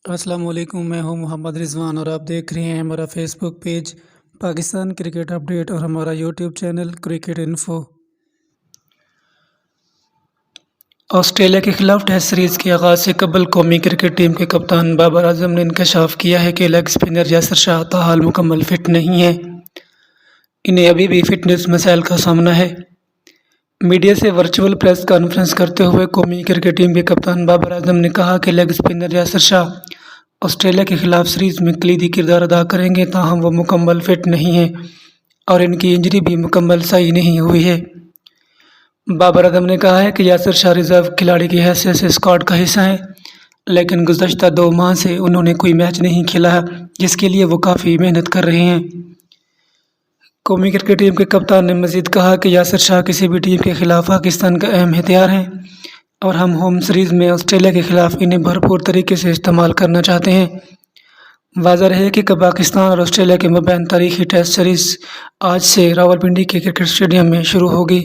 السلام علیکم، میں ہوں محمد رضوان اور آپ دیکھ رہے ہیں ہمارا فیس بک پیج پاکستان کرکٹ اپڈیٹ اور ہمارا YouTube channel cricket info. Australia کے خلاف ٹیسٹ سیریز کے آغاز سے قبل قومی کرکٹ ٹیم کے کپتان بابر اعظم نے انکشاف کیا ہے کہ لیگ اسپنر یاسر شاہ تاحال مکمل فٹ نہیں ہیں۔ انہیں ابھی بھی فٹنس مسائل کا سامنا ہے۔ میڈیا سے ورچوئل پریس کانفرنس کرتے ہوئے قومی کرکٹ ٹیم کے کپتان بابر اعظم نے کہا کہ leg spinner Yasir Shah Australia کے خلاف سیریز میں کلیدی کردار ادا کریں گے، تاہم وہ مکمل فٹ نہیں ہیں اور ان کی انجری بھی مکمل صحیح نہیں ہوئی ہے۔ بابر اعظم نے کہا ہے کہ یاسر شاہ ریزرو کھلاڑی کی حیثیت سے اسکواڈ کا حصہ ہیں، لیکن گزشتہ 2 ماہ سے انہوں نے کوئی میچ نہیں کھیلا ہے، جس کے لیے وہ کافی محنت کر رہے ہیں۔ قومی کرکٹ ٹیم کے کپتان نے مزید کہا کہ یاسر شاہ کسی بھی ٹیم کے خلاف پاکستان کا اہم ہتھیار ہیں اور ہم ہوم سیریز میں آسٹریلیا کے خلاف انہیں بھرپور طریقے سے استعمال کرنا چاہتے ہیں۔ واضح رہے کہ پاکستان اور آسٹریلیا کے مابین تاریخی ٹیسٹ سیریز آج سے راولپنڈی کے کرکٹ اسٹیڈیم میں شروع ہوگی۔